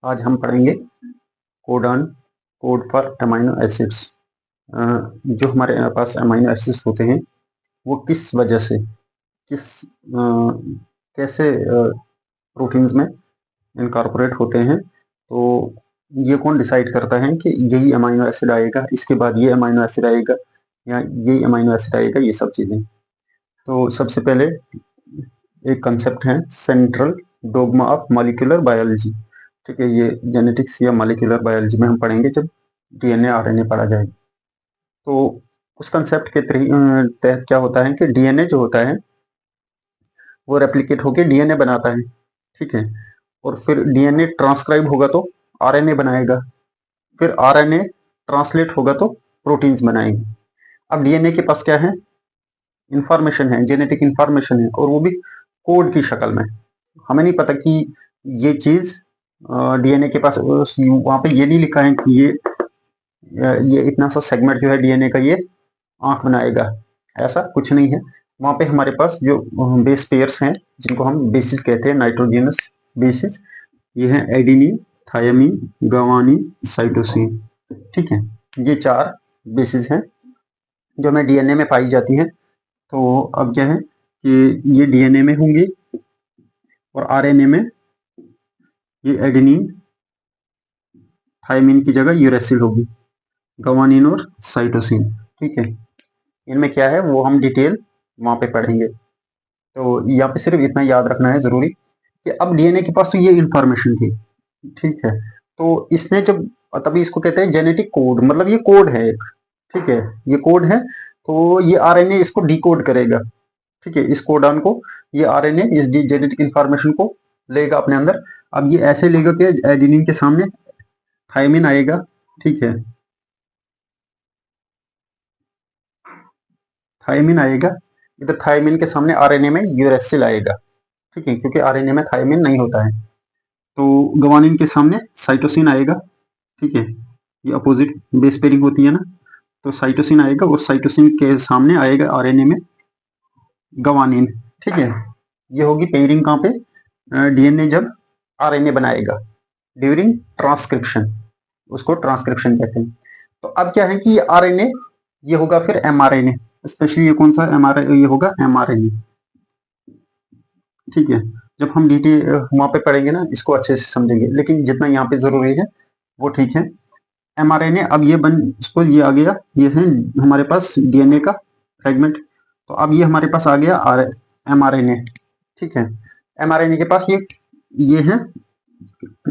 आज हम पढ़ेंगे codon, code for amino acids. जो हमारे पास अमीनो एसिड्स होते हैं वो किस वजह से कैसे प्रोटीन्स में इनकॉर्पोरेट होते हैं, तो ये कौन डिसाइड करता है कि यही अमीनो एसिड आएगा, इसके बाद ये अमीनो एसिड आएगा या यही अमीनो एसिड आएगा, ये सब चीज़ें। तो सबसे पहले एक कंसेप्ट है central dogma of molecular biology. ठीक है, ये जेनेटिक्स या मॉलिक्यूलर बायोलॉजी में हम पढ़ेंगे जब डीएनए आरएनए पढ़ा जाएगा। तो उस कंसेप्ट के तहत क्या होता है कि डीएनए जो होता है वो रेप्लिकेट होकर डीएनए बनाता है। ठीक है, और फिर डीएनए ट्रांसक्राइब होगा तो आरएनए बनाएगा, फिर आरएनए ट्रांसलेट होगा तो प्रोटीन्स बनाएंगे। अब डीएनए के पास क्या है, इंफॉर्मेशन है, जेनेटिक इंफॉर्मेशन है, और वो भी कोड की शक्ल में। हमें नहीं पता कि ये चीज डीएनए के पास वहां पे ये नहीं लिखा है कि ये इतना सा सेगमेंट जो है डीएनए का ये आंख बनाएगा, ऐसा कुछ नहीं है। वहां पे हमारे पास जो बेस पेयर्स हैं जिनको हम बेसिस कहते हैं, नाइट्रोजनस बेसिस, ये है एडेनिन, थायमिन, गुआनिन, साइटोसिन। ठीक है, ये 4 बेसिस हैं जो हमें डीएनए में पाई जाती हैं। तो अब क्या है कि ये डीएनए में होंगे और आरएनए में ये एडेनिन, थायमिन की जगह यूरेसिल होगी, गुआनिन और साइटोसिन। ठीक है, इनमें क्या है वो हम डिटेल वहां पे पढ़ेंगे। तो यहाँ पे सिर्फ इतना याद रखना है जरूरी कि अब डीएनए के पास तो ये इंफॉर्मेशन थी। ठीक है, तो इसने जब, तभी इसको कहते हैं जेनेटिक कोड, मतलब ये कोड है एक। ठीक है, ये कोड है, तो ये आरएनए इसको डिकोड करेगा। ठीक है, इस कोडान को ये आरएनए इस जेनेटिक इंफॉर्मेशन को लेगा अपने अंदर। अब ये ऐसे लेगा कि एडेनिन के सामने थायमिन आएगा। ठीक है, थायमिन आएगा, इधर थायमिन के सामने आरएनए में यूरेसिल आएगा। ठीक है, क्योंकि आरएनए में थायमिन नहीं होता है। तो गुआनिन के सामने साइटोसिन आएगा। ठीक है, ये अपोजिट बेस पेयरिंग होती है ना, तो साइटोसिन आएगा और साइटोसिन के सामने आएगा आरएनए में गुआनिन। ठीक है, ये होगी पेयरिंग कहाँ पे, डीएनए जब आरएनए बनाएगा ड्यूरिंग ट्रांसक्रिप्शन, उसको ट्रांसक्रिप्शन कहते हैं। तो अब क्या है कि ये आरएनए ये होगा फिर एमआरएनए, स्पेशली ये कौन सा एमआरएनए, ये होगा एमआरएनए। ठीक है, जब हम डिटेल वहां पे पढ़ेंगे ना इसको अच्छे से समझेंगे, लेकिन जितना यहाँ पे जरूरी है वो ठीक है। एमआरएनए, अब ये इसको ये आ गया, ये है हमारे पास डीएनए का फ्रेगमेंट। तो अब ये हमारे पास आ गया एमआरएनए। ठीक है, एमआरएनए के पास ये है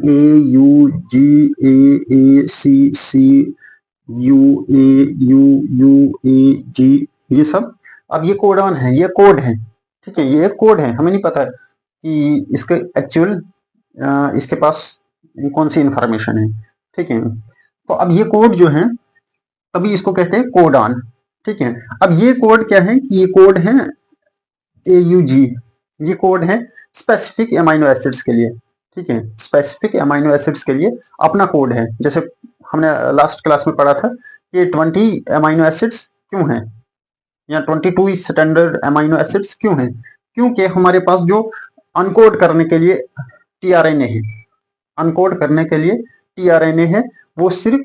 A U G A C C U A U U A G, ये सब अब ये कोडॉन है, ये कोड है। ठीक है, ये कोड है, हमें नहीं पता कि इसके एक्चुअल इसके पास कौन सी इंफॉर्मेशन है। ठीक है, तो अब ये कोड जो है तभी इसको कहते हैं कोडॉन। ठीक है, अब ये कोड क्या है कि ये कोड है AUG, ये कोड है स्पेसिफिक अमीनो एसिड्स के लिए। ठीक है, स्पेसिफिक अमीनो एसिड्स के लिए अपना कोड है। जैसे हमने लास्ट क्लास में पढ़ा था कि 20 अमीनो एसिड्स क्यों हैं या 22 स्टैंडर्ड अमीनो एसिड्स क्यों हैं, क्योंकि हमारे पास जो अनकोड करने के लिए टीआरएनए है, अनकोड करने के लिए टीआरएनए है, वो सिर्फ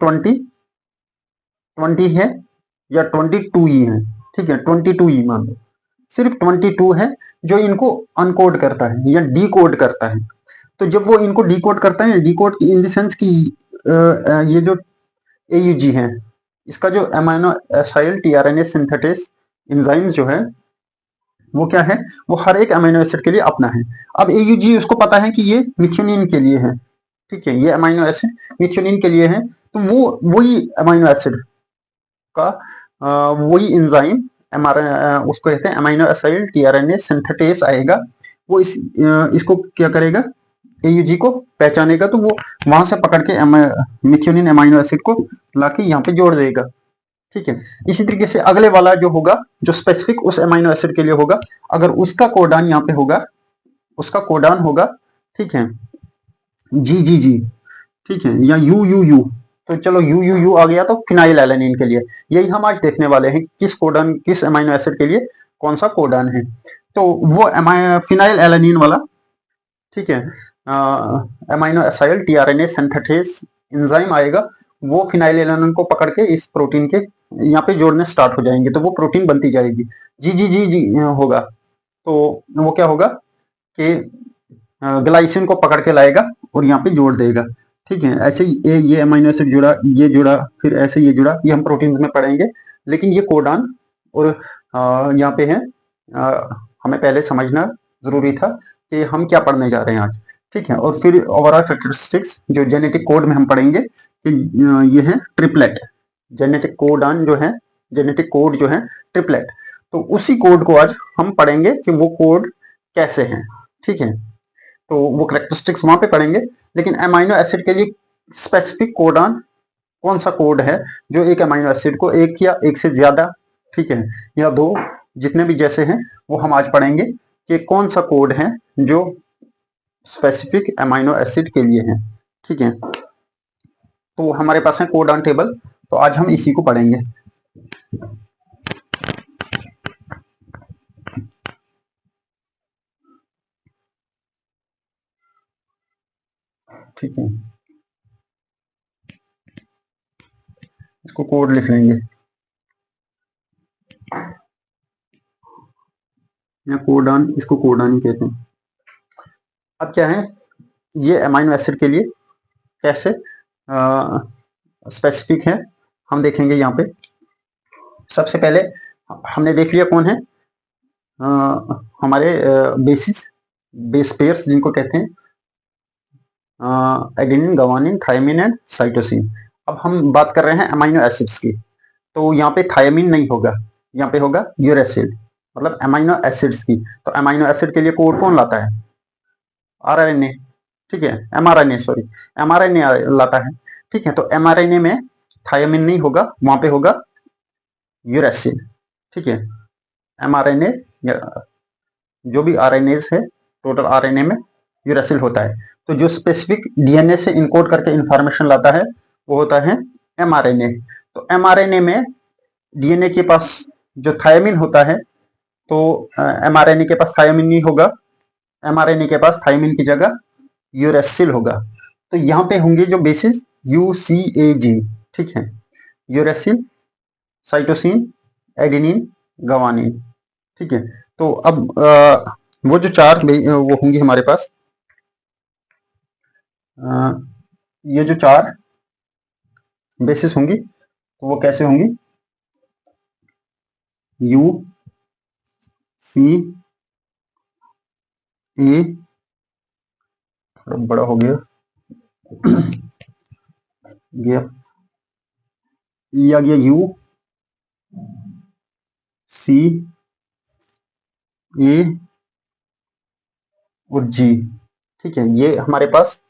20 है या 22 ही है। ठीक है, 22 ही मान लो, सिर्फ 22 है जो इनको अनकोड करता है या डीकोड करता है। तो जब वो इनको डीकोड करता है, डीकोड इन द सेंस की ये जो AUG है, इसका जो amino acyl tRNA synthetase enzyme जो है वो क्या है, वो हर एक अमीनो एसिड के लिए अपना है। अब AUG उसको पता है कि ये मिथ्योनिन के लिए है। ठीक है, ये अमीनो एसिड मिथ्योनिन के लिए है, तो वो वही अमीनो एसिड का वही एंजाइम उसको कहते हैं अमीनो एसाइल टीआरएनए सिंथेटेस आएगा। वो इसको क्या करेगा, AUG को पहचानेगा, तो वो वहां से पकड़ के मिथ्योनिन अमीनो एसिड को लाके यहाँ पे जोड़ देगा। ठीक है, इसी तरीके से अगले वाला जो होगा, जो स्पेसिफिक उस अमीनो एसिड के लिए होगा, अगर उसका कोडान यहाँ पे होगा, उसका कोडान होगा, ठीक है, GGG, ठीक है, या UUU, तो चलो UUU आ गया तो फिनाइल एलेनिन के लिए। यही हम आज देखने वाले हैं, किस कोडान, किस अमीनो एसिड के लिए कौन सा कोडान है। तो वो फिनाइल एलेनिन वाला, ठीक है, amino acyl tRNA synthetase enzyme आएगा, वो फिनाइलएलानाइन को पकड़ के इस प्रोटीन के यहाँ पे जोड़ने स्टार्ट हो जाएंगे, तो वो प्रोटीन बनती जाएगी। जी जी जी जी होगा, तो वो क्या होगा कि ग्लाइसिन को पकड़ के लाएगा और यहाँ पे जोड़ देगा। ठीक है, ऐसे ही ये अमीनो एसिड जुड़ा, ये जुड़ा, फिर ऐसे ये जुड़ा, ये हम प्रोटीन में पढ़ेंगे। लेकिन ये कोडान और यहाँ पे है, हमें पहले समझना जरूरी था कि हम क्या पढ़ने जा रहे हैं आज। ठीक है, और फिर ओवरऑल कैरेक्टरिस्टिक्स जो जेनेटिक कोड में हम पढ़ेंगे कि ये है ट्रिपलेट, जेनेटिक कोडान जो है, जेनेटिक कोड जो है ट्रिपलेट, तो उसी कोड को आज हम पढ़ेंगे कि वो कोड कैसे हैं। ठीक है, तो वो करेक्टरिस्टिक्स वहां पे पढ़ेंगे, लेकिन अमाइनो एसिड के लिए स्पेसिफिक कोडान कौन सा कोड है जो एक अमाइनो एसिड को, एक या एक से ज्यादा, ठीक है, या दो, जितने भी जैसे हैं वो हम आज पढ़ेंगे कि कौन सा कोड है जो स्पेसिफिक अमाइनो एसिड के लिए है। ठीक है, तो हमारे पास है कोडान टेबल, तो आज हम इसी को पढ़ेंगे। ठीक है, इसको कोड लिख लेंगे, या कोडान, इसको कोडान ही कहते हैं। अब क्या है, ये अमाइनो एसिड के लिए कैसे स्पेसिफिक है हम देखेंगे। यहाँ पे सबसे पहले हमने देख लिया कौन है, हमारे बेसिस, बेस पेयर्स जिनको कहते हैं, एडेनिन, गवानिन, थायमिन एंड साइटोसिन। अब हम बात कर रहे हैं अमाइनो एसिड्स की, तो यहाँ पे थायमिन नहीं होगा, यहाँ पे होगा यूरेसिल, मतलब अमाइनो एसिड्स की। तो अमाइनो एसिड के लिए कोड कौन लाता है, आरएनए। ठीक है, एमआरएनए, सॉरी, एमआरएनए लाता है। ठीक है, तो एमआरएनए में थायमिन नहीं होगा, वहां पे होगा यूरेसिल। ठीक है, एमआरएनए जो भी आरएनए है, टोटल आरएनए में यूरेसिल होता है। तो जो स्पेसिफिक डीएनए से इनकोड करके इंफॉर्मेशन लाता है वो होता है एमआरएनए। तो एमआरएनए में डीएनए के पास जो थायमिन होता है, तो एमआरएनए के पास थायमिन नहीं होगा, एमआरएनए के पास थायमिन की जगह यूरेसिल होगा। तो यहाँ पे होंगे जो बेसिस यूसीएजी। ठीक है, यूरेसिल, साइटोसिन, एडेनिन, गवानिन। ठीक है, तो अब वो जो चार वो होंगी हमारे पास, ये जो चार बेसिस होंगी, तो वो कैसे होंगी, यू सी ए, थोड़ा बड़ा हो गया, ये आ गया यू सी ए और जी। ठीक है, ये हमारे पास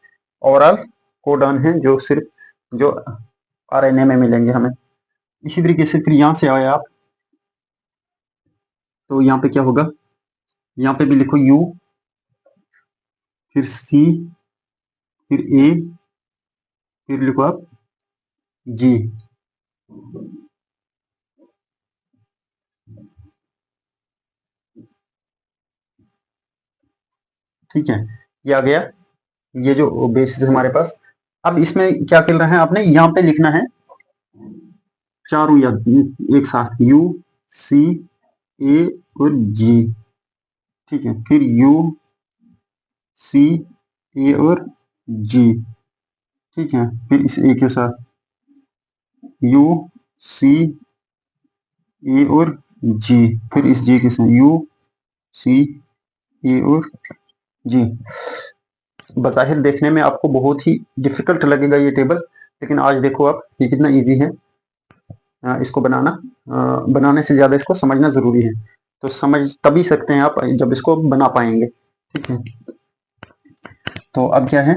ओवरऑल कोडान है जो सिर्फ जो आरएनए में मिलेंगे हमें। इसी तरीके से फिर यहाँ से आए आप, तो यहाँ पे क्या होगा, यहाँ पे भी लिखो यू, फिर सी, फिर ए, फिर लिखो आप जी। ठीक है, ये आ गया, ये जो बेसिस हमारे पास। अब इसमें क्या कर रहे हैं आपने, यहाँ पे लिखना है चारों या एक साथ, यू सी ए और जी। ठीक है, फिर यू सी ए और जी। ठीक है, फिर इस ए के साथ यू सी ए और जी, फिर इस जी के साथ यू सी ए और जी। बज़ाहिर देखने में आपको बहुत ही डिफिकल्ट लगेगा ये टेबल, लेकिन आज देखो आप ये कितना इजी है इसको बनाना। बनाने से ज़्यादा इसको समझना ज़रूरी है, तो समझ तभी सकते हैं आप जब इसको बना पाएंगे। ठीक है, तो अब क्या है,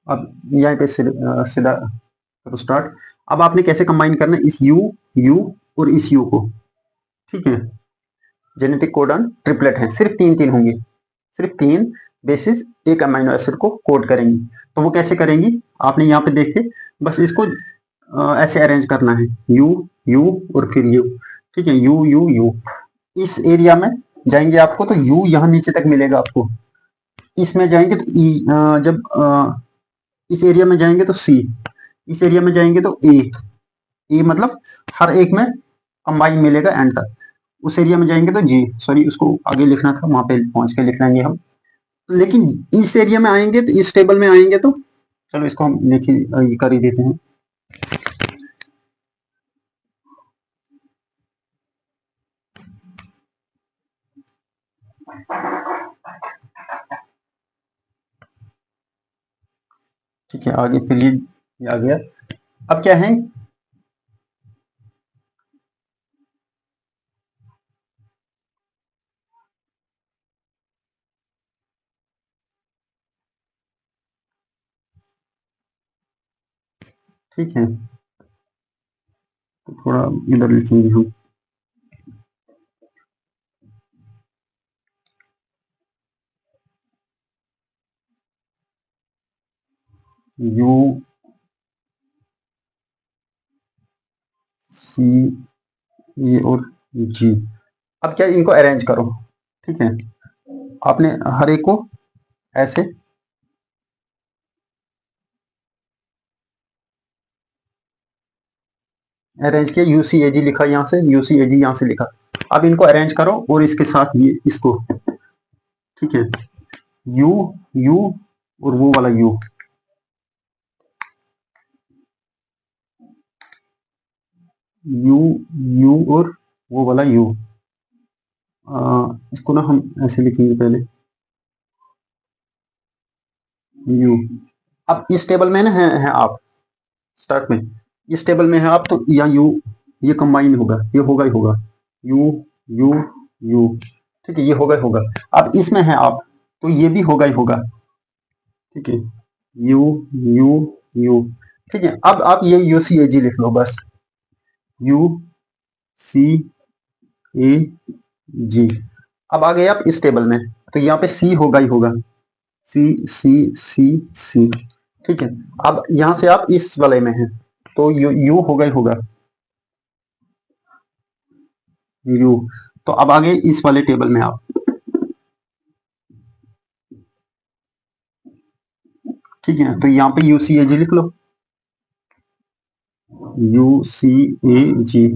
अब यहाँ पे सीधा करो स्टार्ट। अब आपने कैसे कंबाइन करना है इस यू और इस यू को। ठीक है, जेनेटिक कोडन ट्रिपलेट है, सिर्फ तीन तीन होंगे, सिर्फ तीन बेसिस एक अमीनो एसिड को कोड करेंगी। तो वो कैसे करेंगी, आपने यहाँ पे देखे, बस इसको ऐसे अरेंज करना है, यू यू और फिर यू, ठीक है, यू यू यू। इस एरिया में जाएंगे आपको तो यू यहाँ नीचे तक मिलेगा आपको, इसमें जाएंगे तो ई, जब इस एरिया में जाएंगे तो सी, इस एरिया में जाएंगे तो ए मतलब हर एक में कंबाइन मिलेगा एंड तक। उस एरिया में जाएंगे तो जी, सॉरी उसको आगे लिखना था, वहां पे पहुंच के लिख लेंगे हम। लेकिन इस एरिया में आएंगे तो इस टेबल में आएंगे तो चलो इसको हम लिखी कर ही देते हैं। ठीक है, आगे फिर ये आ गया। अब क्या है, ठीक है, तो थोड़ा इधर लिखेंगे हम, यू सी ए और जी। अब क्या, इनको अरेंज करो, ठीक है, आपने हर एक को ऐसे अरेंज किया, यू सी ए जी लिखा, यहाँ से यू सी ए जी यहाँ से लिखा। अब इनको अरेंज करो और इसके साथ ये इसको, ठीक है, यू यू और वो वाला यू, यू यू और वो वाला यू। इसको ना हम ऐसे लिखेंगे पहले, यू। अब इस टेबल में ना है आप स्टार्ट में, इस टेबल में है आप तो या यू, ये कंबाइन होगा, ये होगा ही होगा, यू यू यू, ठीक है, ये होगा ही होगा। अब इसमें है आप तो ये भी होगा ही होगा, ठीक है, यू यू यू, ठीक है। अब आप ये यू सी ए जी लिख लो बस, यू सी ए जी। अब आ गए आप इस टेबल में तो यहाँ पे सी होगा ही होगा, सी सी सी सी, ठीक है। अब यहाँ से आप इस वाले में हैं तो यू होगा ही होगा, यू। तो अब आ गए इस वाले टेबल में आप, ठीक है, तो यहाँ पे यू सी ए जी लिख लो, यू सी ए जी,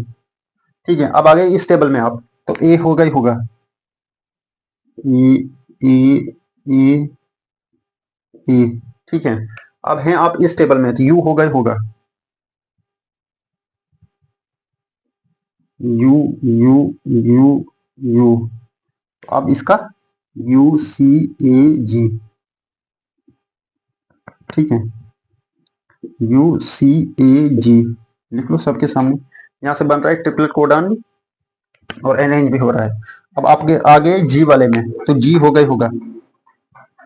ठीक है। अब आ गए इस टेबल में आप तो ए होगा ही होगा, ए ए ए ए, ठीक है। अब हैं आप इस टेबल में तो यू होगा ही होगा, यू यू यू यू। अब इसका यू सी ए जी, ठीक है, यू सी ए जी लिख लो सबके सामने। यहाँ से बन रहा है ट्रिपलेट कोडान और अरेंज भी हो रहा है। अब आपके आगे जी वाले में तो जी होगा ही होगा,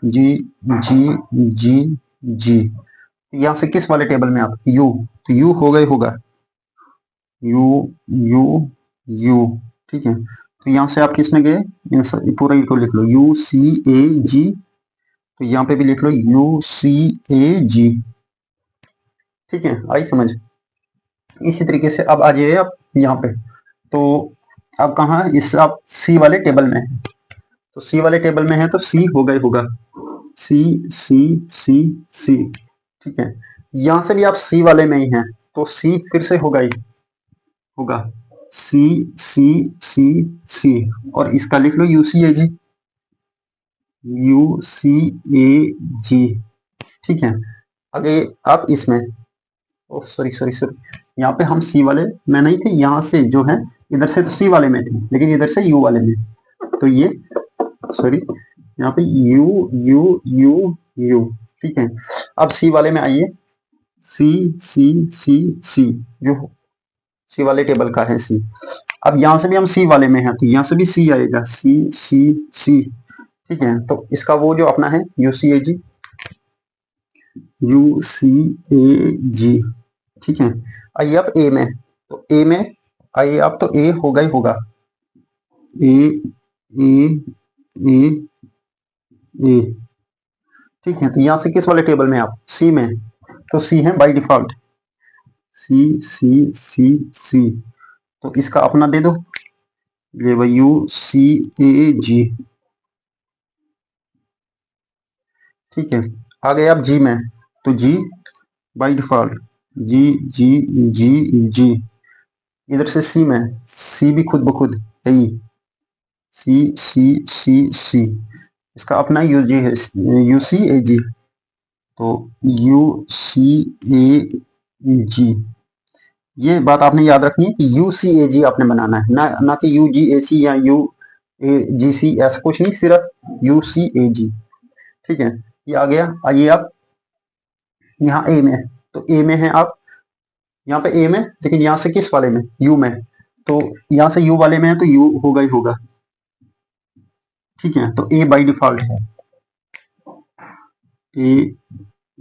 जी जी जी जी। यहाँ से किस वाले टेबल में आप, यू, तो यू होगा ही होगा, यू यू यू, ठीक है। तो यहाँ से आप किस में गए, पूरा को लिख लो, यू सी ए जी, तो यहाँ पे भी लिख लो यू सी ए जी, ठीक है, आई समझ। इसी तरीके से अब आ जाइए आप यहाँ पे, तो अब कहाँ इस आप सी वाले टेबल में है, तो सी वाले टेबल में है तो सी होगा ही होगा, सी सी सी सी, ठीक है। यहाँ से भी आप सी वाले में ही हैं तो सी फिर से होगा ही होगा, सी सी सी सी, और इसका लिख लो you see A ji, you see ए जी, ठीक है। आगे आप इसमें, ओह सॉरी सॉरी सॉरी, यहाँ पे हम सी वाले में नहीं थे, यहाँ से जो है इधर से तो सी वाले में थे लेकिन इधर से यू वाले में, तो ये सॉरी यहाँ पे यू यू यू यू, ठीक है। अब सी वाले में आइए, सी सी सी सी, जो सी वाले टेबल का है सी। अब यहाँ से भी हम सी वाले में हैं तो यहाँ से भी सी आएगा, सी सी सी, ठीक है। तो इसका वो जो अपना है you see A ji, you see ए जी, ठीक है। आइए अब ए में, तो ए में आइए आप तो ए होगा ही होगा, ए ए ए ए, ठीक है। तो यहाँ से किस वाले टेबल में आप, सी में, तो सी है बाय डिफॉल्ट, सी सी सी सी, तो इसका अपना दे दो, ये भाई UCAG। ठीक है, आ गए आप जी में, तो जी बाई डिफॉल्ट जी जी जी जी। इधर से सी में, सी भी खुद ब खुद यही सी सी सी सी, इसका अपना यूजी है UCAG, तो UCAG। ये बात आपने याद रखनी है कि UCAG आपने बनाना है, ना कि UGAC या UAGC, ऐसा कुछ नहीं, सिर्फ UCAG। ठीक है, ये आ गया। आइए आप यहाँ ए में, तो ए में है आप, यहाँ पे ए में, लेकिन यहाँ से किस वाले में, यू में, तो यहाँ से यू वाले में है तो यू होगा ही होगा। ठीक है, तो ए बाई डिफॉल्ट है, A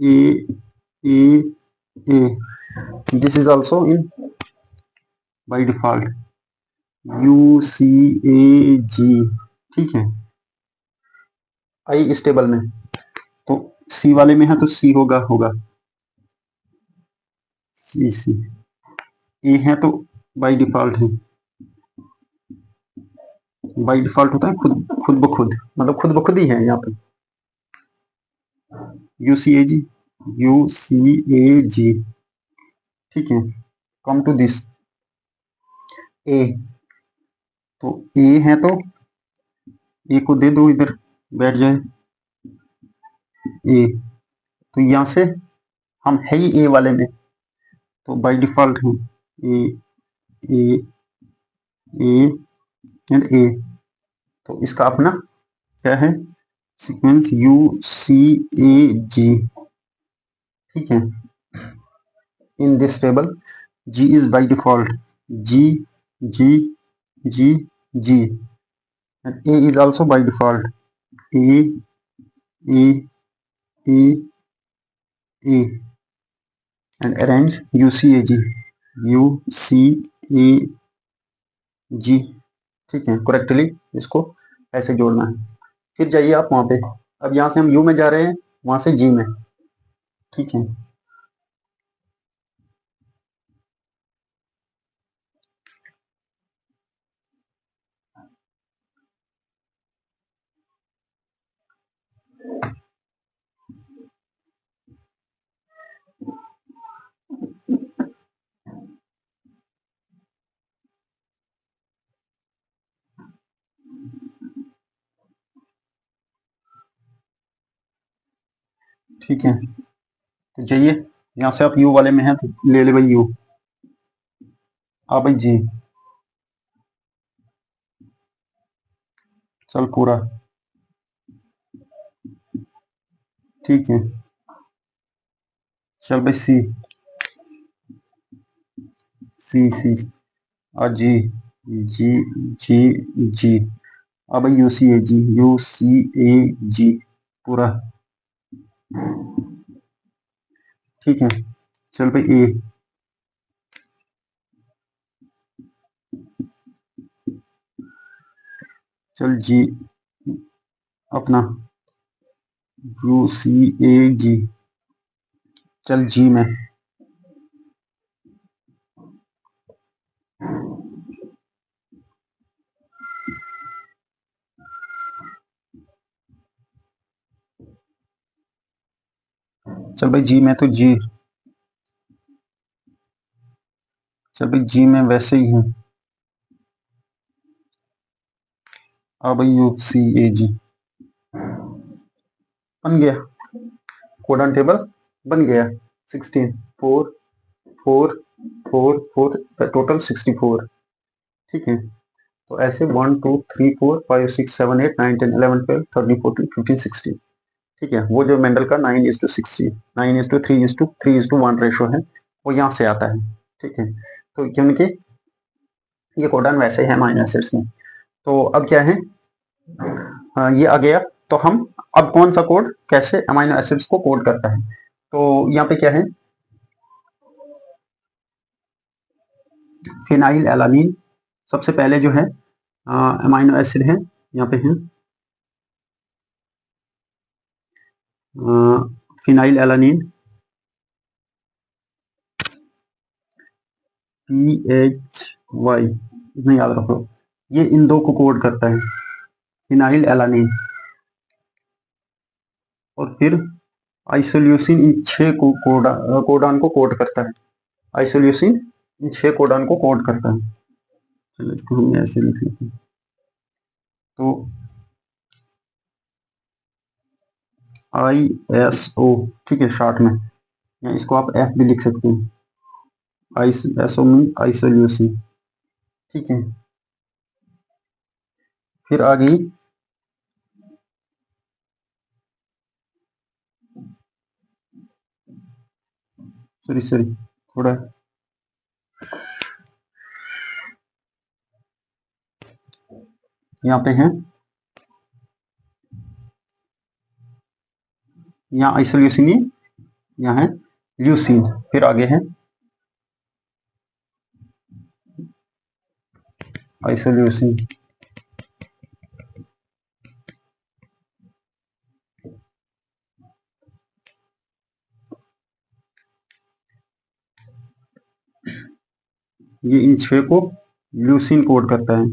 A A A, this is also in by default UCAG। ठीक है, आई इस टेबल में, तो सी वाले में है तो सी होगा होगा सी सी। ए है तो बाई डिफॉल्ट है, बाई डिफॉल्ट होता है खुद खुद ब खुद, मतलब खुद ब खुद ही है यहाँ पे UCAG UCAG। ठीक है, कम टू दिस ए, तो ए है तो ए को दे दो इधर, बैठ जाए ए, तो यहाँ से हम है ही ए वाले में, तो बाय डिफॉल्ट है ए ए ए एंड ए, तो इसका अपना क्या है सीक्वेंस UCAG। ठीक है, in this table G is by default G G G G, and A is also by default A A A A, and arrange UCAG UCAG। ठीक है, correctly इसको ऐसे जोड़ना है। फिर जाइए आप वहां पे, अब यहाँ से हम U में जा रहे हैं, वहां से G में। ठीक है, ठीक है, तो जाइए, यहाँ से आप U वाले में हैं तो ले ले भाई U, आ भाई G, चल पूरा। ठीक है, चल भाई C C C, आ G G G G, अब भाई UCAG पूरा। ठीक है, चल भाई ए, चल जी अपना UCAG, चल जी में, चल भाई जी में, तो जी, चल भाई जी में वैसे ही है, अब भाई UCAG बन गया, कोडन टेबल बन गया। 16 4 4 4 4, टोटल 64। ठीक है, तो ऐसे 1 2 3 4 5 6 7 8 9 10 11 12 13 14 15 16। ठीक है, वो जो मेंडल का 9:60 9:3:3:1 रेशो है, वो यहाँ से आता है। ठीक है, तो क्योंकि ये कोडन वैसे है अमीनो एसिड्स में, तो अब क्या है, ये आ गया, तो हम अब कौन सा कोड कैसे अमीनो एसिड्स को कोड करता है, तो यहाँ पे क्या है, फिनाइल एलानीन सबसे पहले जो है अमीनो एसिड है, यहाँ पे है फिनाइल एलानीन, PHY, इतना याद रखो। ये इन दो को कोड करता है, फिनाइल एलानिन। और फिर आइसोल्यूसिन इन 6 को कोडान को कोड करता है। आइसोल्यूसिन इन 6 कोडान को कोड करता है। चलो इसको हम ऐसे लिख लेते हैं। तो ISO, ठीक है, शॉर्ट में, या इसको आप F भी लिख सकते हैं। ISO मीन आइसोल्यूसिन, ठीक है। फिर आ गई सॉरी थोड़ा यहाँ पे है, यहाँ आइसोल्यूसिन, यहाँ है ल्यूसिन। फिर आगे है आइसोल्यूसिन। ये इन 6 को ल्यूसिन कोड करता है,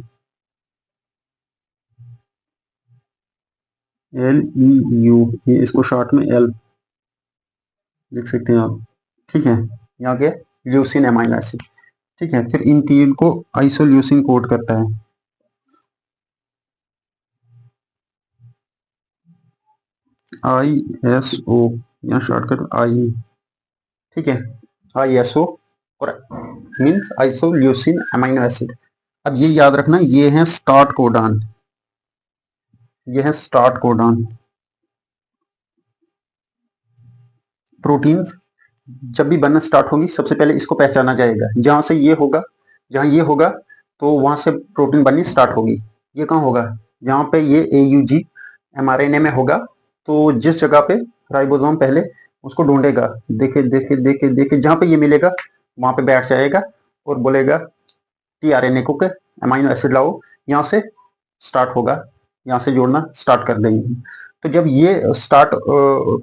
LEU, ये इसको शॉर्ट में L लिख सकते हैं आप, ठीक है। यहाँ के ल्यूसिन एमाइनो एसिड, ठीक है। फिर इन 3 को आइसोल्यूसिन कोड करता है। ISO, यहाँ शॉर्टकट I, ठीक है, ISO और मीन्स आइसोल्यूसिन एमाइनो एसिड। अब ये याद रखना, ये है स्टार्ट कोडान, ये है स्टार्ट कोडान। प्रोटीन्स जब भी बनना स्टार्ट होगी, सबसे पहले इसको पहचाना जाएगा। जहां से ये होगा, जहां ये होगा, तो वहां से प्रोटीन बननी स्टार्ट होगी। ये कहाँ होगा, जहां पे ये AUG mRNA में होगा, तो जिस जगह पे राइबोसोम पहले उसको ढूंढेगा, देखे देखे देखे देखे, जहां पे ये मिलेगा वहां पे बैठ जाएगा और बोलेगा tRNA को के अमाइनो एसिड लाओ, यहाँ से स्टार्ट होगा, यहाँ से जोड़ना स्टार्ट कर देंगे। तो जब ये स्टार्ट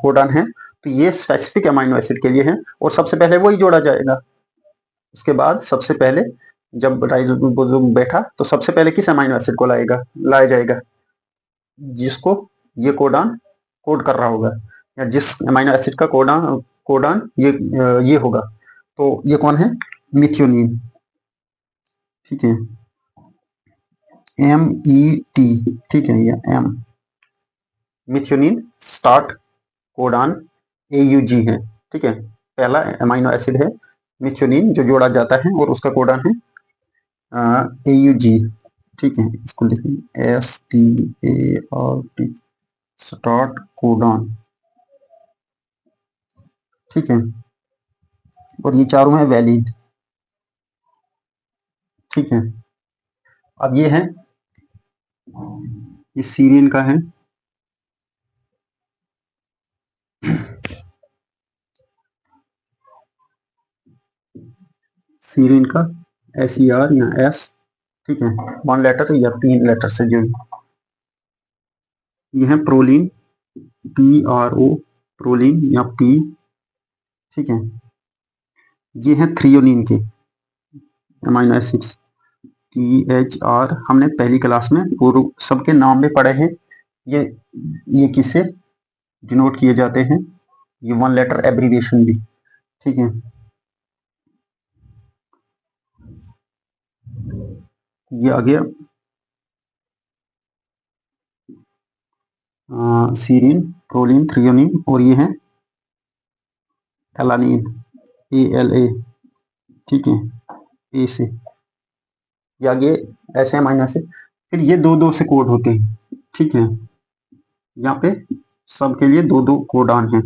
कोडान है, तो ये स्पेसिफिक अमाइनो एसिड के लिए है और सबसे पहले वही जोड़ा जाएगा। उसके बाद सबसे पहले जब राइबोसोम बैठा, तो सबसे पहले किस अमाइनो एसिड को लाया जाएगा, जिसको ये कोडान कोड कर रहा होगा, या जिस अमाइनो एसिड का कोडान ये होगा। तो ये कौन है, मिथियोनिन, ठीक है, MET, ठीक है, ये M, methionine start codon AUG है, ठीक है। पहला अमाइनो एसिड है मिथियोनिन जो जोड़ा जाता है और उसका कोडान है AUG, ठीक है। इसको लिखेंगे START, स्टार्ट कोडान, ठीक है। और ये चारों है वैलिड, ठीक है। अब ये है, ये सीरियन का है, सीरियन का SER या S, ठीक है, 1 लेटर या 3 लेटर से जो। ये है प्रोलीन, PRO, प्रोलीन या P, ठीक है। ये है थ्रियोनिन के अमाइनो एसिड्स, THR, हमने पहली क्लास में पूर्व सबके नाम भी पढ़े हैं। ये किससे डिनोट किए जाते हैं, ये 1 लेटर एब्रीविएशन भी, ठीक है। ये आ गया सीरीन, प्रोलीन, थ्रियोनिन, और ये है एलानिन, ALA, ठीक है, ए से। ये आगे ऐसे अमाइनो एसिड, फिर ये 2-2 से कोड होते हैं, ठीक है। यहाँ पे सबके लिए 2-2 कोडान है।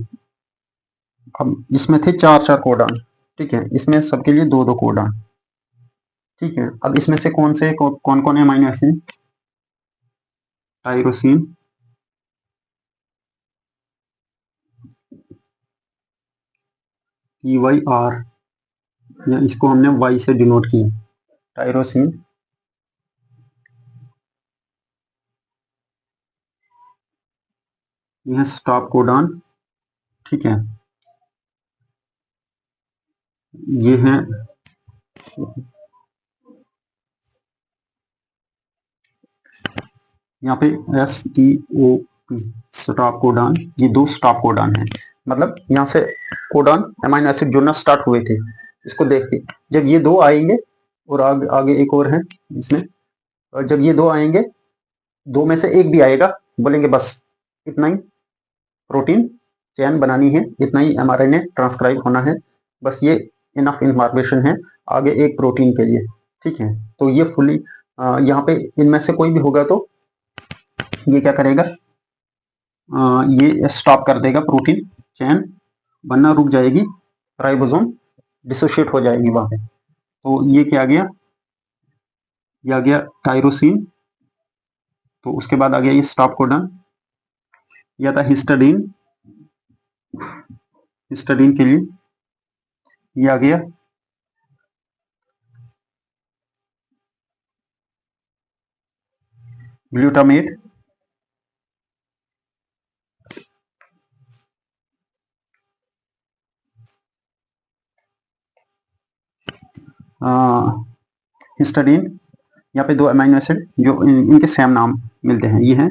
अब इसमें थे 4-4 कोडान, ठीक है, इसमें सबके लिए 2-2 कोडान, ठीक है। अब इसमें से कौन कौन है अमाइनो एसिड, टायरोसिन, TYR, या इसको हमने Y से डिनोट किया, टायरोसिन। ये है स्टॉप कोडान, ठीक है। ये है यहाँ पे STOP स्टॉप कोडॉन, ये 2 स्टॉप कोडॉन है, मतलब यहाँ से कोडॉन अमीनो एसिड जुड़ना स्टार्ट हुए थे, इसको देख के जब ये 2 आएंगे और आगे एक और है इसमें, और जब ये 2 आएंगे, 2 में से एक भी आएगा, बोलेंगे बस इतना ही प्रोटीन चेन बनानी है, इतना ही mRNA ट्रांसक्राइब होना है, बस ये इनफ इंफॉर्मेशन है आगे एक प्रोटीन के लिए, ठीक है। तो ये फुली यहाँ पे इनमें से कोई भी होगा तो ये क्या करेगा, ये स्टॉप कर देगा, प्रोटीन चेन बनना रुक जाएगी, राइबोसोम डिसोशिएट हो जाएगी वहां पे। तो ये क्या आ गया, ये आ गया टायरोसिन, तो उसके बाद आ गया ये स्टॉप कोडन, यह था हिस्टाडीन, हिस्टाडीन के लिए ये आ गया ग्लूटामेट, हिस्टाडीन, यहाँ पे 2 अमीनो एसिड जो इनके सेम नाम मिलते हैं, ये हैं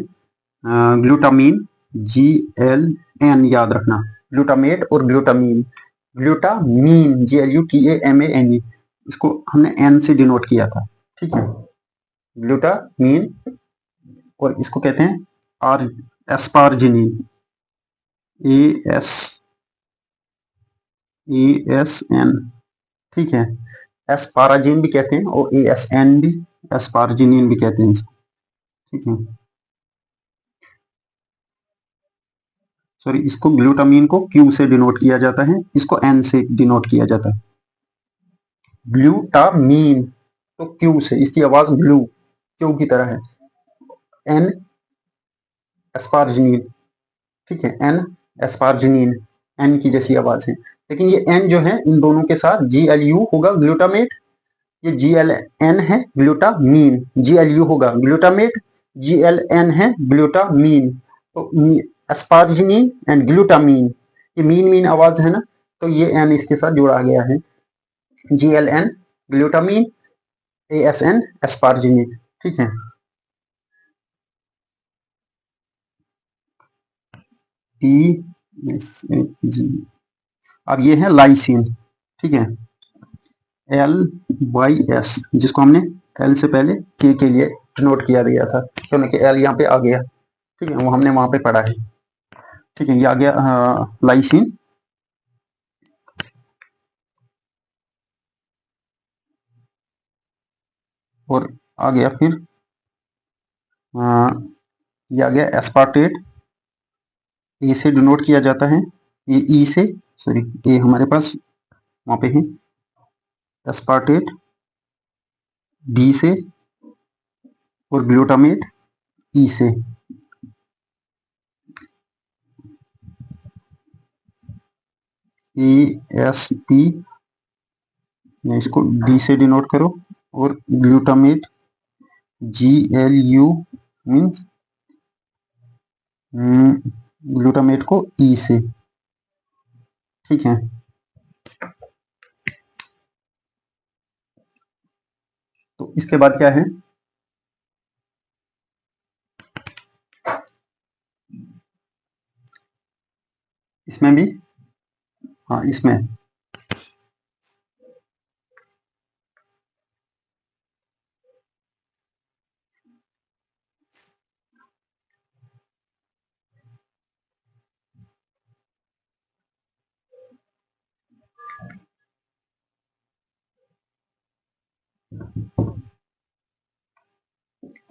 ग्लूटामीन, GLN, याद रखना, ग्लूटामेट और ग्लूटामीन, ग्लूटामीन GLUTAMANE, इसको हमने N से डिनोट किया था, ठीक है, ग्लूटामीन, और इसको कहते हैं एस्पार्जिनिन, ASN, ठीक है, एस्पाराजिन भी कहते हैं और ASN भी, एस्पार्जिनिन भी कहते हैं इसको, ठीक है। सॉरी, इसको ग्लूटामीन को Q से डिनोट किया जाता है, इसको N से डिनोट किया जाता है, ग्लूटामीन तो Q से, इसकी आवाज ग्लू क्यू की तरह है, N एस्पार्जिनिन, ठीक है, N एस्पार्जिनिन, N की जैसी आवाज है, लेकिन ये N जो है इन दोनों के साथ GLU होगा ग्लूटामेट, ये GLN है ग्लूटामीन, GLU होगा ग्लूटामेट, GLN है ग्लूटामीन, तो एस्पार्जिनिन एंड ग्लूटामीन, ये मीन मीन आवाज है ना, तो ये N इसके साथ जोड़ा गया है, GLN ग्लूटामीन, ASN एस्पार्जिनिन, ठीक है। TSG, अब ये है लाइसिन, ठीक है, LYS, जिसको हमने L से पहले के लिए डिनोट किया गया था, क्यों कि L यहाँ पे आ गया, ठीक है, वो हमने वहां पे पढ़ा है, ठीक है, ये आ गया लाइसिन, और आ गया फिर ये आ गया एस्पार्टेट, ए से डिनोट किया जाता है, ये ई से, सॉरी ए हमारे पास वहां पे है, एस्पार्टेट डी से, और ग्लूटामेट ई से, ASP, इसको डी से डिनोट करो, और ग्लूटामेट GLU मीन्स ग्लूटामेट को ई से, ठीक है। तो इसके बाद क्या है, इसमें भी, हाँ इसमें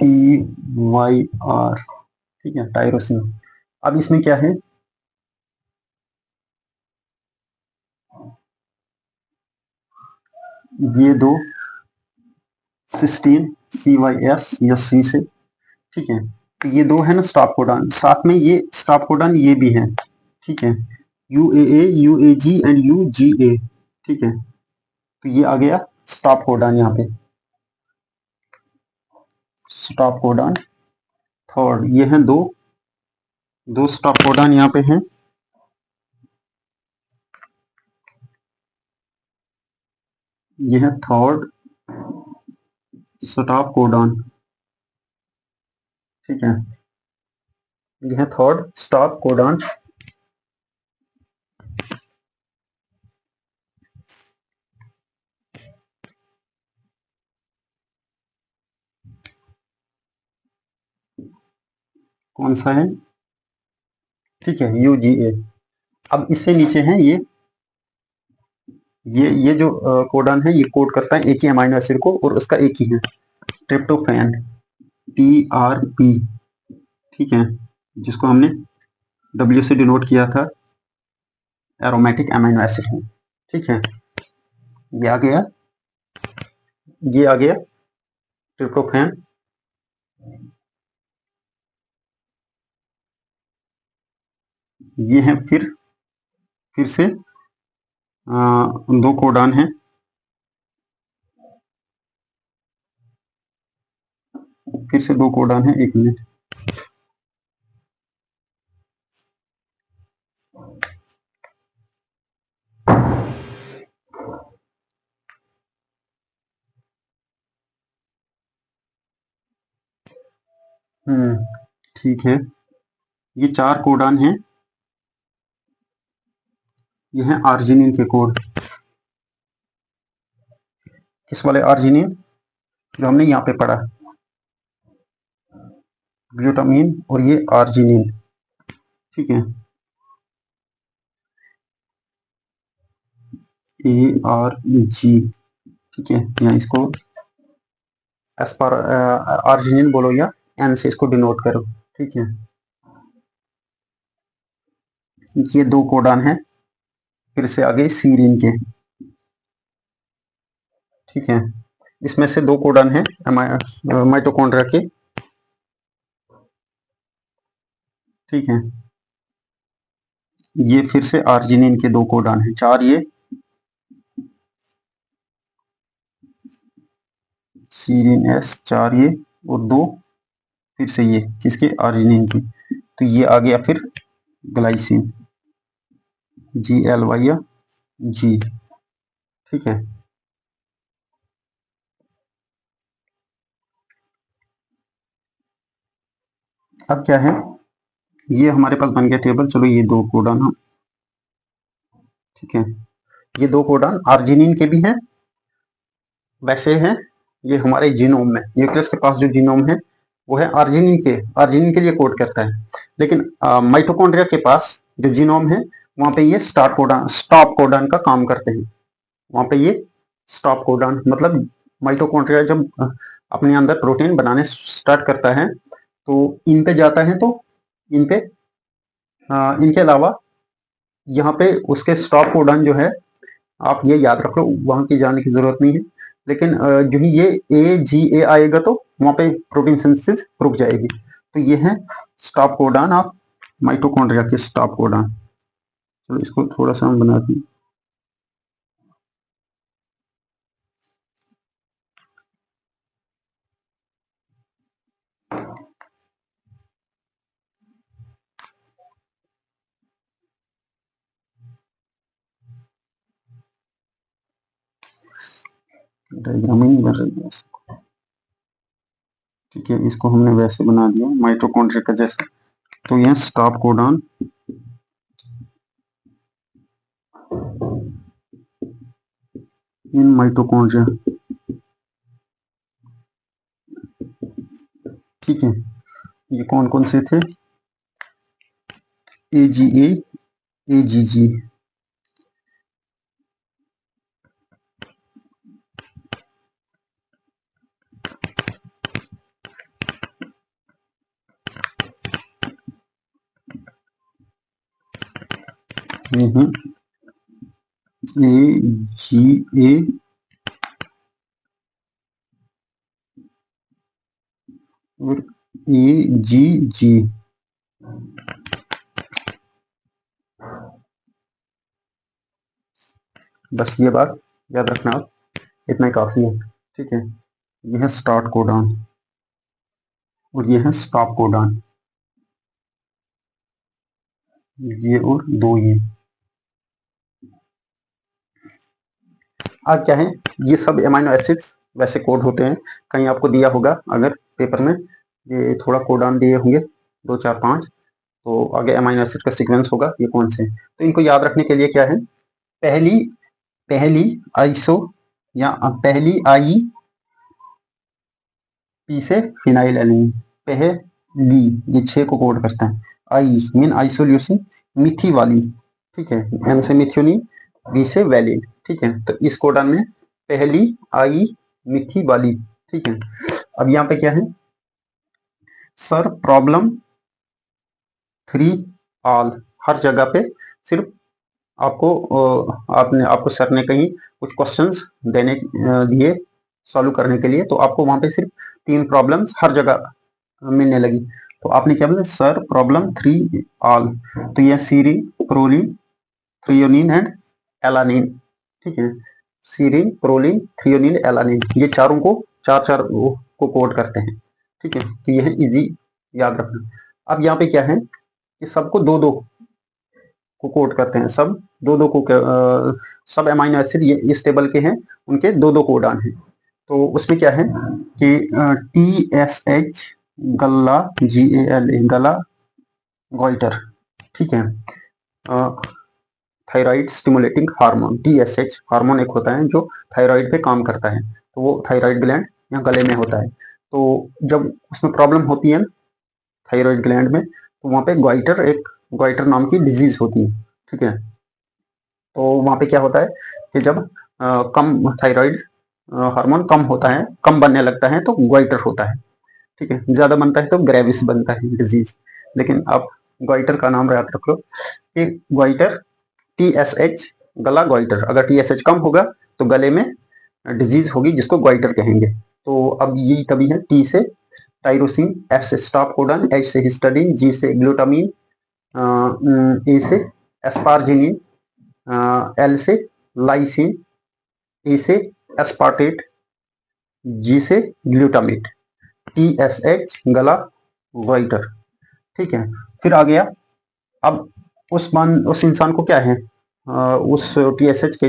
TYR, ठीक है, टायरोसिन। अब इसमें क्या है, ये 2 सिस्टीन CYS या C से, ठीक है, तो ये 2 है ना स्टॉप कोडॉन, साथ में ये स्टॉप कोडॉन ये भी है, ठीक है, UAA, UAG एंड UGA, ठीक है, तो ये आ गया स्टॉप कोडॉन, यहाँ पे स्टॉप कोडॉन थर्ड, ये हैं दो स्टॉप कोडॉन यहाँ पे हैं, ये है थर्ड स्टॉप कोडॉन। ठीक है, ये है थर्ड स्टॉप कोडॉन। कौन सा है? ठीक है, UGA। अब इससे नीचे हैं ये जो कोडॉन है, ये कोड करता है एक ही अमीनो एसिड को, और उसका एक ही है, ट्रिप्टोफैन, TRP। ठीक है, जिसको हमने W से डिनोट किया था, एरोमेटिक अमीनो एसिड है। ठीक है, ये आ गया, ये आ गया ट्रिप्टोफैन। ये है फिर से दो कोडॉन है। फिर से दो कोडॉन है, एक मिनट। ठीक है, ये चार कोडॉन हैं। ये हैं आर्जिनिन के कोड। किस वाले आर्जिनिन? जो हमने यहाँ पे पढ़ा, ग्लूटामीन और ये आर्जिनिन। ठीक है, ARG। ठीक है, या इसको एस्पार आर्जिनिन बोलो, या N से इसको डिनोट करो। ठीक है, ये दो कोडॉन है। फिर से आगे सीरीन के। ठीक है, इसमें से दो कोडॉन है माइटोकॉन्ड्रिया के। ठीक है, ये फिर से आर्जिनिन के दो कोडॉन है, चार ये सीरीन S, चार ये, और दो फिर से ये किसके, आर्जिनिन की। तो ये आ गया फिर ग्लाइसिन, GLY या G। ठीक है, अब क्या है, ये हमारे पास बन गया टेबल। चलो ये दो कोडॉन हम, ठीक है, ये दो कोडॉन आर्जिनिन के भी हैं, वैसे हैं ये हमारे जीनोम में, न्यूक्लियस के पास जो जीनोम है वो है आर्जिनिन के लिए कोड करता है। लेकिन माइटोकॉन्ड्रिया के पास जो जीनोम है, वहां पे ये स्टॉप कोडॉन का काम करते हैं। वहां पे ये स्टॉप कोडॉन, मतलब माइटोकॉन्ड्रिया जब अपने अंदर प्रोटीन बनाने स्टार्ट करता है, तो इन पे जाता है, तो इन पे इनके अलावा यहाँ पे उसके स्टॉप कोडॉन जो है, आप ये याद रखो, वहां की जाने की जरूरत नहीं है। लेकिन जो ही ये AGA आएगा, तो वहां पे प्रोटीन सिंथेसिस रुक जाएगी। तो ये है स्टॉप कोडॉन ऑफ माइटोकॉन्ड्रिया के स्टॉप कोडॉन। चलो इसको थोड़ा सा हम बना दें। डायग्राम ही नहीं बन रही है। ठीक है, इसको हमने वैसे बना दिया माइटोकॉन्ड्रिया का जैसे। तो यह स्टॉप कोडॉन इन माइटोकॉन्ड्रिया। ठीक है, ये कौन कौन से थे? AGA, AGG। ये है AGA और AGG। बस ये बात याद रखना आप, इतना ही काफी है। ठीक है, ये है स्टार्ट कोडॉन और ये है स्टॉप कोडॉन, ये और दो ये। अब क्या है, ये सब अमाइनो एसिड्स वैसे कोड होते हैं, कहीं आपको दिया होगा अगर पेपर में, ये थोड़ा कोडान दिए होंगे 2 4 5, तो आगे अमाइनो एसिड का सीक्वेंस होगा ये कौन से। तो इनको याद रखने के लिए क्या है, पहली पहली आइसो या पहली आई पी से फिनाइल एलिन, पहली, ये 6 को कोड करता है। आई मीन आइसोल्यूसिन, मीठी वाली, ठीक है, एम से मिथ्योनिन, वी से वैलिन, ठीक है। तो इस कोडान में पहली आई मीठी वाली, ठीक है। अब यहाँ पे क्या है, सर प्रॉब्लम 3 ऑल, हर जगह पे सिर्फ आपको सर ने कहीं कुछ क्वेश्चंस दिए सॉल्व करने के लिए, तो आपको वहां पे सिर्फ 3 प्रॉब्लम्स हर जगह मिलने लगी। तो आपने क्या बोला, सर प्रॉब्लम 3 ऑल, तो ये serine, proline, threonine and alanine, ठीक है। सीरीन, प्रोलीन, थ्रियोनिन, एलानिन, ये चारों को चार चार को कोड करते हैं, ठीक है। तो ये है इजी याद रखना। अब यहाँ पे क्या है कि सबको दो दो को कोड करते हैं, सब दो दो को सब अमाइनो एसिड ये इस टेबल के हैं, उनके दो दो कोडान हैं। तो उसमें क्या है कि TSH गल्ला, GALA गला गॉइटर, ठीक है। Thyroid stimulating hormone, TSH hormone एक होता है जो थायराइड पे काम करता है, तो वो थायराइड ग्लैंड या गले में होता है। तो जब उसमें प्रॉब्लम होती है थायराइड ग्लैंड में, तो वहाँ पे ग्वाइटर नाम की डिजीज होती है, ठीक है। तो वहाँ पे क्या होता है कि जब कम थायराइड हार्मोन कम होता है, कम बनने लगता है, तो ग्वाइटर होता है, ठीक है। ज्यादा बनता है तो ग्रेविस बनता है डिजीज। लेकिन आप ग्वाइटर का नाम याद रख लो कि ग्वाइटर TSH गला ग्वाइटर, अगर TSH कम होगा तो गले में डिजीज होगी जिसको ग्वाइटर कहेंगे। तो अब ये तभी है, T से टाइरोसिन, F से स्टॉप कोडन, H से हिस्टाडीन, G से ग्लूटामीन, A से एस्पार्जिनिन, L से लाइसिन, A से एस्पार्टेट, G से ग्लूटामेट, TSH गला ग्वाइटर, ठीक है। फिर आ गया, अब उस इंसान को क्या है, उस TSH के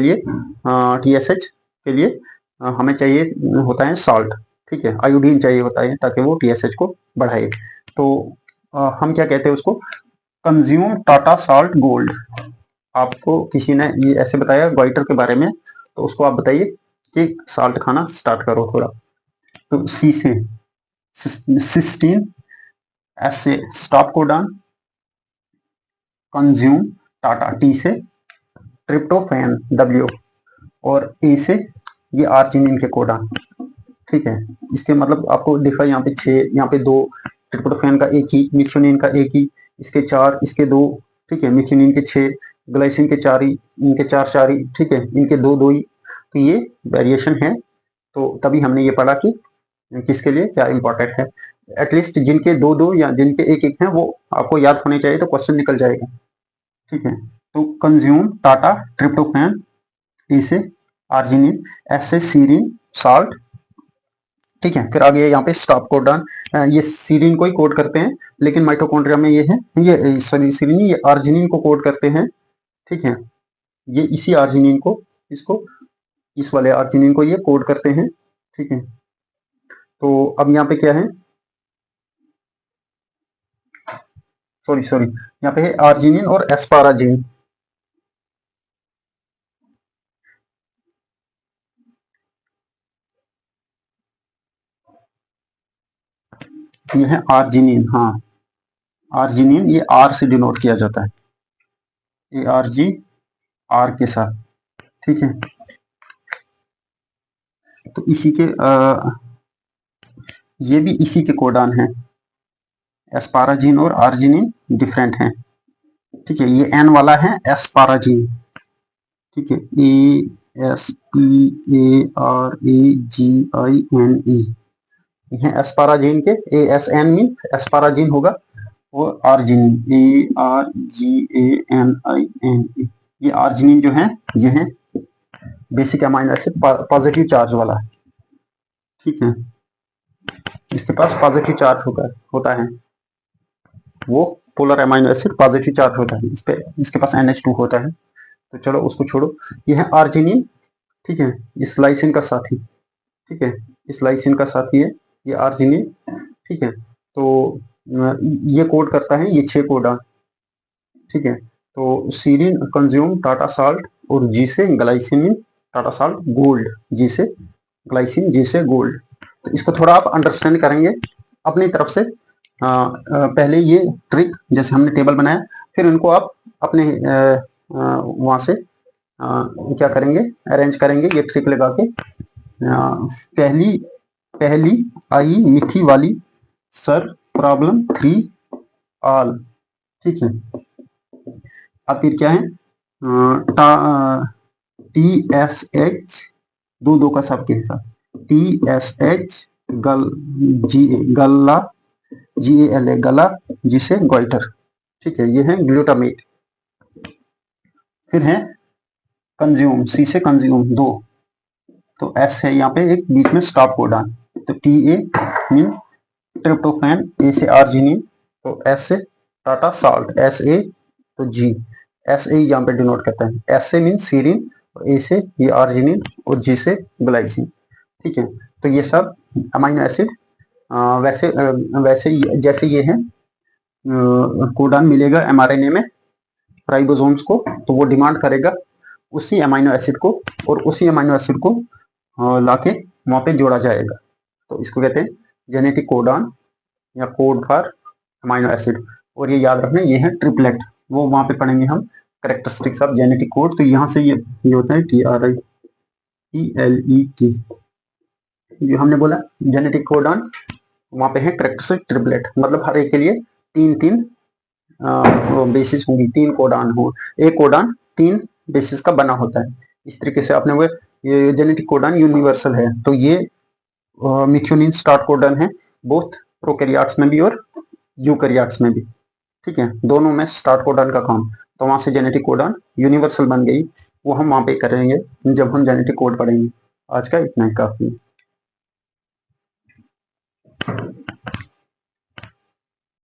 लिए हमें चाहिए होता है साल्ट, ठीक है, आयोडीन चाहिए होता है ताकि वो TSH को बढ़ाए। तो हम क्या कहते हैं उसको, कंज्यूम टाटा साल्ट गोल्ड। आपको किसी ने ये ऐसे बताया ग्वाइटर के बारे में, तो उसको आप बताइए कि साल्ट खाना स्टार्ट करो थोड़ा। तो सी से सिस्टीन, एस से stop codon, consume Tata, T से ट्रिप्टोफैन, W, और ए से ये आर्जिनिन के कोडान, ठीक है। इसके मतलब आपको दिखा यहाँ पे 6, यहाँ पे 2, ट्रिप्टोफैन का 1 ही, मिथ्योनिन का 1 ही, इसके 4, इसके 2, ठीक है, मिथ्योनिन के 6, ग्लाइसिन के 4 ही, इनके 4 4 ही, ठीक है, इनके 2 2 ही। तो ये वेरिएशन है। तो तभी हमने ये पढ़ा कि किसके लिए क्या इंपॉर्टेंट है। एटलीस्ट जिनके 2 2 या जिनके 1 1 हैं वो आपको याद होने चाहिए, तो क्वेश्चन निकल जाएगा, ठीक है। तो कंज्यूम टाटा ट्रिप्टोफैन, ए से आर्जिनिन, एस से सीरीन साल्ट, ठीक है। फिर आगे यहाँ पे स्टॉप कोडॉन, ये सीरीन को ही कोड करते हैं, लेकिन माइटोकॉन्ड्रिया में ये है, ये सॉरी सीरीन, ये आर्जिनिन को कोड करते हैं, ठीक है। ये इसी आर्जिनिन को, इसको, इस वाले आर्जिनिन को ये कोड करते हैं, ठीक है। तो अब यहाँ पे क्या है, सॉरी सॉरी, यहाँ पे है आर्जिनिन और एस्पाराजिन। ये है आर्जिनिन, हाँ, आर्जिनिन ये आर से डिनोट किया जाता है, ARG, आर के साथ, ठीक है। तो इसी के ये भी इसी के कोडान है, एस्पाराजिन और आर्जिनिन डिफरेंट हैं, ठीक है। ये एन वाला है एस्पाराजिन, ठीक है, ASPARAGINE, ये एस्पाराजिन के, ASN मीन एस्पाराजिन होगा, वो आर्जिनिन, ARGANINE, ये आर्जिनिन जो है ये है basic amino acid positive charge वाला, ठीक है। इसके पास पॉजिटिव चार्ज होता है, वो polar amino acid positive charge होता है, इस पे इसके पास NH2 होता है। तो चलो उसको छोड़ो, ये है आर्जिनिन ठीक है, इस लाइसिन का साथी, ठीक है, इस लाइसिन का साथी है ये आर्जिनिन, ठीक है। तो ये कोड करता है ये 6 कोडान, ठीक है। तो सीरिन कंज्यूम टाटा साल्ट और जी से ग्लाइसिन टाटा साल्ट गोल्ड, जी से ग्लाइसिन, जी से गोल्ड। तो इसको थोड़ा आप अंडरस्टैंड करेंगे अपनी तरफ से। पहले ये ट्रिक जैसे हमने टेबल बनाया, फिर इनको आप अपने वहां से क्या करेंगे, अरेंज करेंगे ये ट्रिक लगा के। पहली पहली आई मीठी वाली सर, प्रॉब्लम 3 ऑल, ठीक है। अब फिर क्या है, टी एस एच, दो का सबके साथ, टी एस एच गल, जी गला, जी ए एल ए गला, जिसे गोइटर, ठीक है, ये है ग्लूटामेट। फिर है कंज्यूम, सी से कंज्यूम 2, तो एस है यहाँ पे एक बीच में स्टॉप कोडान, तो टी ए मीन्स ट्रिप्टोफैन, ए से आर्जिनिन, तो एस से टाटा साल्ट, एस ए, तो जी, एस ए यहाँ पे डिनोट करता है, एस से मीन्स सीरिन, और ए से ये आर्जिनिन, और जी से ग्लाइसिन, ठीक है। तो ये सब अमाइनो एसिड वैसे वैसे जैसे ये है कोडान मिलेगा एमआरएनए में राइबोसोम्स को, तो वो डिमांड करेगा उसी अमाइनो एसिड को, और उसी अमाइनो एसिड को लाके वहां पे जोड़ा जाएगा। तो इसको कहते हैं जेनेटिक कोडान या कोड फॉर अमाइनो एसिड। और ये याद रखना ये है ट्रिपलेट, वो वहां पे पढ़ेंगे हम कैरेक्टरिस्टिक्स ऑफ जेनेटिक कोड। तो यहाँ से ये होता है TRIELET, जो हमने बोला जेनेटिक कोडान, वहां पे है कैरेक्टरिस्टिक ट्रिपलेट, मतलब हर एक के लिए 3 बेसिस होंगी, 3 कोडान हो, एक कोडान 3 बेसिस का बना होता है। इस तरीके से आपने वो ये जेनेटिक कोडान यूनिवर्सल है। तो ये मिथ्योनिन स्टार्ट कोडन है, बोथ प्रोकैरियोट्स में भी और यूकैरियोट्स में भी, ठीक है, दोनों में स्टार्ट कोडन का काम। तो वहां से जेनेटिक कोडन यूनिवर्सल बन गई, वो हम वहां पे करेंगे जब हम जेनेटिक कोड पढ़ेंगे। आज का इतना ही काफी है।